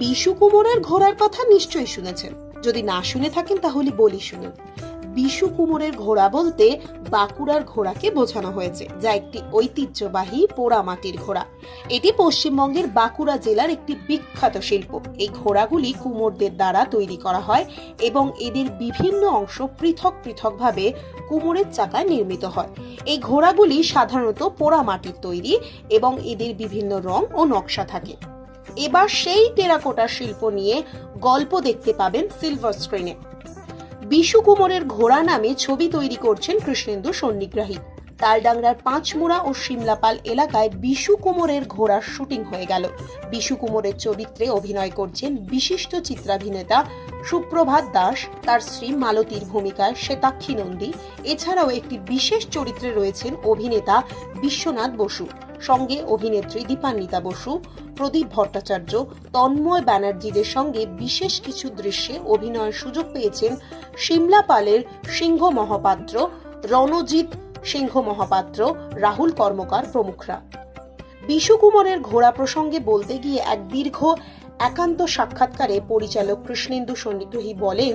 বিশু কুমোরের ঘোড়ার কথা নিশ্চয়ই শুনেছেন। যদি না শুনে থাকেন তাহলে বলি শুনুন। বিশু কুমোরের ঘোড়া বলতে বাঁকুড়ার ঘোড়াকে বোঝানো হয়েছে, যা একটি ঐতিহ্যবাহী পোড়ামাটির ঘোড়া। এটি পশ্চিমবঙ্গের বাঁকুড়া জেলার একটি বিখ্যাত শিল্প। এই ঘোড়াগুলি কুমোরদের দ্বারা তৈরি করা হয় এবং এদের বিভিন্ন অংশ পৃথক পৃথকভাবে কুমোরের চাকায় নির্মিত হয়। এই ঘোড়াগুলি সাধারণত পোড়ামাটির তৈরি এবং এদের বিভিন্ন রং ও নকশা থাকে। এবার সেই টেরাকোটা শিল্প নিয়ে গল্প দেখতে পাবেন সিলভার স্ক্রিনে। বিশু কুমোরের ঘোড়া নামে ছবি তৈরি করছেন কৃষ্ণেন্দু সন্নিগ্রাহী। তালডাংরার পাঁচমুড়া ও সিমলাপাল এলাকায় বিশু কুমোরের ঘোড়ার শুটিং হয়ে গেল। বিশু কুমোরের চরিত্রে অভিনয় করছেন বিশিষ্ট চিত্রাভিনেতা সুপ্রভাত দাস, তার স্ত্রী মালতীর ভূমিকায় শ্বেতাক্ষী নন্দী। এছাড়াও একটি বিশেষ চরিত্রে রয়েছেন অভিনেতা বিশ্বনাথ বসু, সঙ্গে অভিনেত্রী দীপান্বিতা বসু, প্রদীপ ভট্টাচার্য, তন্ময় ব্যানার্জিদের সঙ্গে বিশেষ কিছু দৃশ্যে অভিনয়ের সুযোগ পেয়েছেন সিমলাপালের সিংহ মহাপাত্র, রণজিৎ সিংহ মহাপাত্র, রাহুল কর্মকার প্রমুখরা। বিশু কুমোরের ঘোড়া প্রসঙ্গে বলতে গিয়ে এক দীর্ঘ একান্ত সাক্ষাৎকারে পরিচালক কৃষ্ণেন্দু সন্নিগ্রাহী বলেন,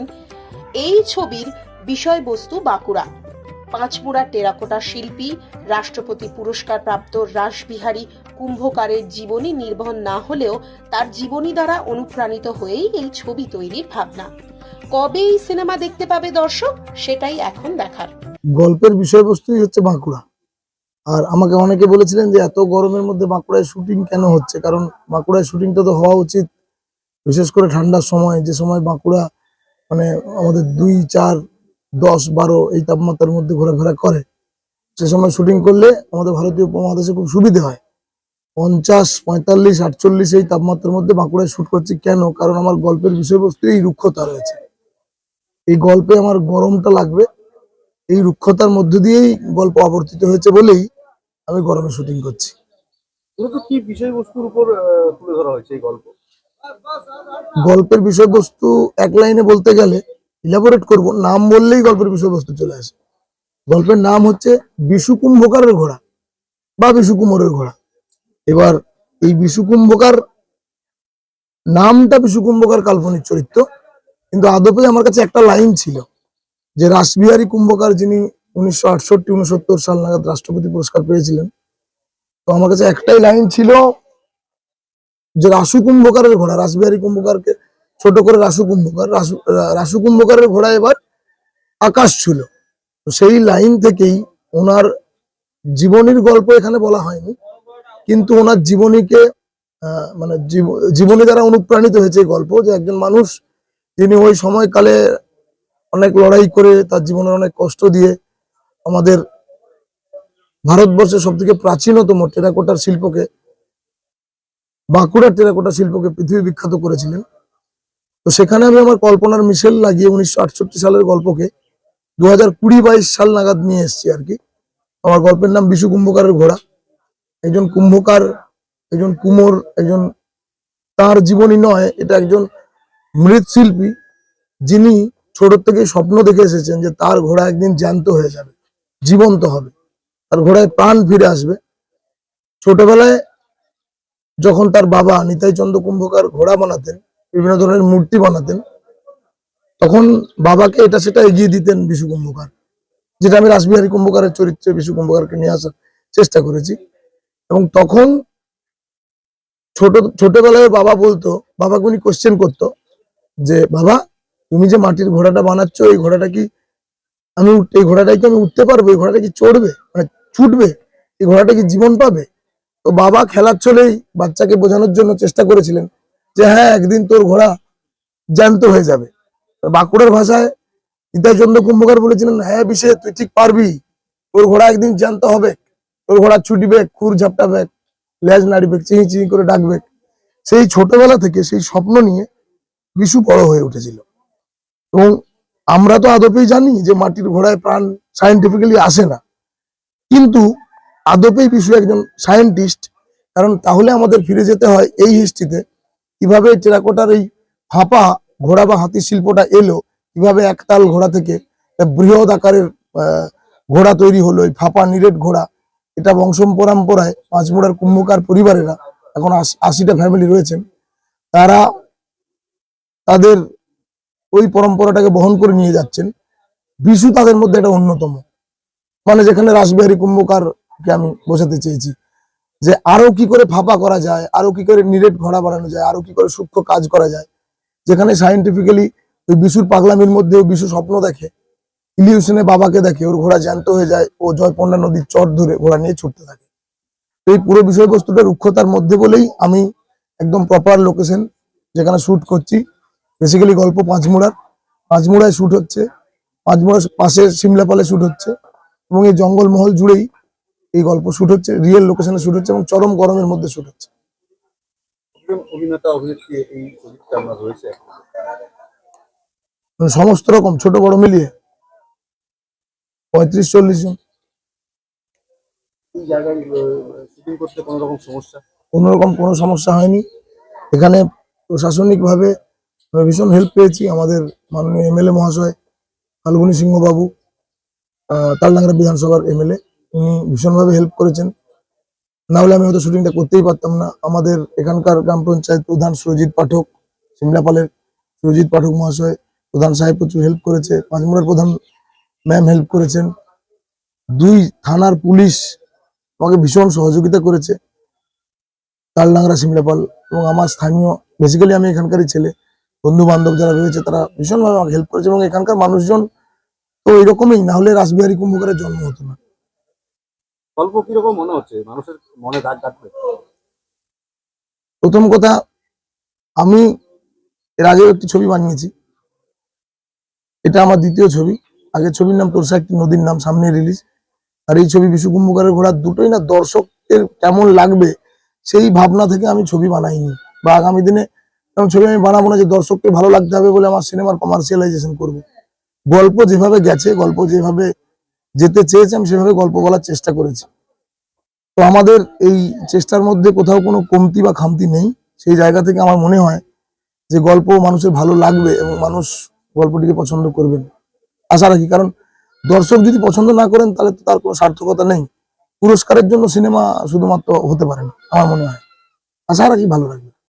এই ছবির বিষয়বস্তু বাঁকুড়া। পাঁচমুড়ার টেরাকোটা শিল্পী, রাষ্ট্রপতি পুরস্কার প্রাপ্ত রাসবিহারী কুম্ভকারের জীবনী নির্ভর না হলেও তার জীবনী দ্বারা অনুপ্রাণিত হয়েই এই ছবি তৈরির ভাবনা। কবে এই সিনেমা দেখতে পাবে দর্শক, সেটাই এখন দেখার। গল্পের বিষয়বস্তুই হচ্ছে বাঁকুড়া। আর আমাকে অনেকে বলেছিলেন যে এত গরমের মধ্যে বাঁকুড়ায় শুটিং কেন হচ্ছে, কারণ বাঁকুড়ায় শুটিংটা তো হওয়া উচিত বিশেষ করে ঠান্ডার সময়, যে সময় বাঁকুড়া মানে আমাদের 2, 4, 10, 12 এই তাপমাত্রার মধ্যে ঘোরাফেরা করে। সে সময় শুটিং করলে আমাদের ভারতীয় উপমহাদেশে খুব সুবিধে হয়। 50, 45, 48 এই তাপমাত্রার মধ্যে বাঁকুড়ায় শুট করছি কেন, কারণ আমার গল্পের বিষয়বস্তু এই রুক্ষতা রয়েছে। এই গল্পে আমার গরমটা লাগবে, এই রুক্ষতার মধ্য দিয়েই গল্প আবর্তিত হয়েছে বলেই আমি গরমে শুটিং করছি। কি বিষয়বস্তুর উপর তুলে ধরা হয়েছে এই গল্প? গল্পের বিষয়বস্তু এক লাইনে বলতে গেলে ইলাবোরেট করব, নাম বললেই গল্পের বিষয়বস্তু চলে আসে। গল্পের নাম হচ্ছে বিশু কুম্ভকারের ঘোড়া বা বিশু কুমোরের ঘোড়া। এবার এই বিশু কুম্ভকার নামটা, বিশু কুম্ভকার কাল্পনিক চরিত্র, কিন্তু আদপে আমার কাছে একটা লাইন ছিল যে রাসবিহারী কুম্ভকার, যিনি 1968-69 সাল নাগাদ রাষ্ট্রপতি পুরস্কার পেয়েছিলেন, তো আমার কাছে একটাই লাইন ছিল যে রাসু কুম্ভকারের ঘোড়া, রাসবিহারী কুম্ভকারকে ছোট করে রাসু কুম্ভকার, রাসু কুম্ভকারের ঘোড়া এবার আকাশ ছিল। তো সেই লাইন থেকেই ওনার জীবনীর গল্প এখানে বলা হয়নি, কিন্তু ওনার জীবনীকে মানে জীবনী দ্বারা অনুপ্রাণিত হয়েছে এই গল্প, যে একজন মানুষ যিনি ওই সময়কালে অনেক লড়াই করে তার জীবনের অনেক কষ্ট দিয়ে আমাদের ভারতবর্ষের সব থেকে প্রাচীনতম টেরাকোটার শিল্পকে, বাঁকুড়ার টেরাকোটা শিল্পকে পৃথিবী বিখ্যাত করেছিলেন। তো সেখানে আমি আমার কল্পনার মিশেল লাগিয়ে 1968 সালের গল্পকে 2020-22 সাল নাগাদ নিয়ে এসেছি আর কি। আমার গল্পের নাম বিশু কুম্ভকারের ঘোড়া। একজন কুম্ভকার, একজন কুমোর, একজন, তার জীবনী নয়, এটা একজন মৃৎশিল্পী যিনি ছোট থেকে স্বপ্ন দেখে এসেছেন যে তার ঘোড়া একদিন জ্যান্ত হয়ে যাবে, জীবন্ত হবে, তার ঘোড়ায় প্রাণ ফিরে আসবে। ছোটবেলায় যখন তার বাবা নিতাই চন্দ্র কুম্ভকার ঘোড়া বানাতেন, বিভিন্ন ধরনের মূর্তি বানাতেন, তখন বাবাকে এটা সেটা এগিয়ে দিতেন বিশু কুম্ভকার, যেটা আমি রাসবিহারী কুম্ভকারের চরিত্রে বিশু কুম্ভকারকে নিয়ে আসার চেষ্টা করেছি। এবং তখন ছোটবেলায় বাবা বলতো, বাবাকে উনি কোশ্চেন করতো যে বাবা, তুমি যে মাটির ঘোড়াটা বানাচ্ছ, এই ঘোড়াটা কি এই ঘোড়াটাই কি আমি উঠতে পারবো? এই ঘোড়াটা কি চড়বে, মানে ছুটবে? এই ঘোড়াটা কি জীবন পাবে? তো বাবা খেলার ছলেই বাচ্চাকে বোঝানোর জন্য চেষ্টা করেছিলেন যে হ্যাঁ, একদিন তোর ঘোড়া জ্যান্ত হয়ে যাবে। বাঁকুড়ার ভাষায় নিতাই চন্দ্র কুম্ভকার বলেছিলেন, হ্যাঁ বিশে, তুই ঠিক পারবি, তোর ঘোড়া একদিন জ্যান্ত হবে, তোর ঘোড়া ছুটবে, খুর ঝাপটাবে, লেজ নাড়িবে, চিহি চিহি করে ডাকবে। সেই ছোটবেলা থেকে সেই স্বপ্ন নিয়ে বিশু বড় হয়ে উঠেছিল। এবং আমরা তো আদপেই জানি যে মাটির ঘোড়ায় প্রাণ সায়েন্টিফিক্যালি আসে না, কিন্তু আদপেই বিশু একজন সায়েন্টিস্ট। কারণ তাহলে আমাদের ফিরে যেতে হয় এই হিস্ট্রিতে, কিভাবে টেরাকোটার এই ফাঁপা ঘোড়া বা হাতির শিল্পটা এলো, কিভাবে একতাল ঘোড়া থেকে বৃহৎ আকারের ঘোড়া তৈরি হলো, এই ফাঁপা নিরেট ঘোড়া। এটা বংশ পরম্পরায় পাঁচমুড়ার কুম্ভকার পরিবারেরা, এখন 80টা ফ্যামিলি রয়েছেন, তারা তাদের ওই পরম্পরাটাকে বহন করে নিয়ে যাচ্ছেন। বিশু তাদের মধ্যে একটা অন্যতম, মানে যেখানে রাসবিহারী কুম্ভকারকে আমি বোঝাতে চেয়েছি যে আরো কি করে ফাঁপা করা যায়, আরো কি করে নিরেট ঘোড়া বানানো যায়, আরো কি করে সূক্ষ্ম কাজ করা যায়, যেখানে সায়েন্টিফিক্যালি ওই বিশুর পাগলামির মধ্যে ওই বিশু স্বপ্ন দেখে, ইলিউশনে বাবাকে দেখে, ওর ঘোড়া জ্যান্ত হয়ে যায়, ও জয়পন্ডা নদীর চর ধরে ঘোড়া নিয়ে ছুটতে থাকে। এই পুরো বিষয়বস্তুটা রুক্ষতার মধ্যে বলেই আমি একদম প্রপার লোকেশন যেখানে শুট করছি, বেসিক্যালি গল্প পাঁচমুড়ায় শুট হচ্ছে, পাঁচমুড়ার পাশে সিমলাপালে শুট হচ্ছে, এবং এই জঙ্গলমহল জুড়েই এই গল্প শুট হচ্ছে, রিয়েল লোকেশনে শুট হচ্ছে, এবং চরম গরমের মধ্যে শুট হচ্ছে। অভিনেতা অভিনেত্রী এই ছবিতে আমরা রয়েছে। মানে সমস্ত রকম ছোট বড় মিলিয়ে 35-40 জন। এই জায়গায় শুটিং করতে কোনো রকম সমস্যা? কোনোরকম কোনো সমস্যা হয়নি। এখানে প্রশাসনিক ভাবে ভীষণ হেল্প পেয়েছি। আমাদের মাননীয় এমএলএ মহাশয় ফাল্গুনী সিংহ বাবু, তালডাংরা বিধানসভার এমএলএ, উনি ভীষণভাবে হেল্প করেছেন। না হলে আমি হয়তো শুটিংটা করতেই পারতাম না। আমাদের এখানকার গ্রাম পঞ্চায়েত প্রধান সুরজিৎ পাঠক, সিমলাপালের সুরজিৎ পাঠক মহাশয়, প্রধান সাহেব প্রচুর হেল্প করেছে, পাঁচমুড়ার প্রধান ম্যাম হেল্প করেছেন, 2 থানার পুলিশ আমাকে ভীষণ সহযোগিতা করেছে, তালডাংরা সিমলাপাল, এবং আমার স্থানীয়, বেসিক্যালি আমি এখানকারই ছেলে, বন্ধু বান্ধব যারা রয়েছে তারা ভীষণভাবে আমাকে হেল্প করেছে, এবং এখানকার মানুষজন তো এরকমই, না হলে রাসবিহারী কুম্ভকারের জন্ম হতো না। গল্প কিরকম মনে হচ্ছে? মানুষের মনে দাগ কাটবে? প্রথম কথা, আমি এর আগেও একটি ছবি বানিয়েছি, এটা আমার দ্বিতীয় ছবি। আগের ছবির নাম তোরসা একটি নদীর নাম, সামনে রিলিজ। আর এই ছবি বিশু কুম্ভকারের ঘোড়া, দুটোই না দর্শকদের কেমন লাগবে সেই ভাবনা থেকে আমি ছবি বানাইনি, বা আগামী দিনে এমন ছবি আমি বানাবো না যে দর্শককে ভালো লাগতে হবে বলে আমার সিনেমার কমার্শিয়ালাইজেশন করবো। গল্প যেভাবে গেছে, গল্প যেভাবে যেতে চেয়েছে, আমি সেভাবে গল্প বলার চেষ্টা করেছি। তো আমাদের এই চেষ্টার মধ্যে কোথাও কোনো কমতি বা খামতি নেই। সেই জায়গা থেকে আমার মনে হয় যে গল্প মানুষের ভালো লাগবে এবং মানুষ গল্পটিকে পছন্দ করবেন, আশা রাখি। কারণ দর্শক যদি পছন্দ না করেন তাহলে তো তার কোনো সার্থকতা নেই। পুরস্কারের জন্য সিনেমা শুধুমাত্র হতে পারে না, আমার মনে হয়। আশা রাখি ভালো লাগবে।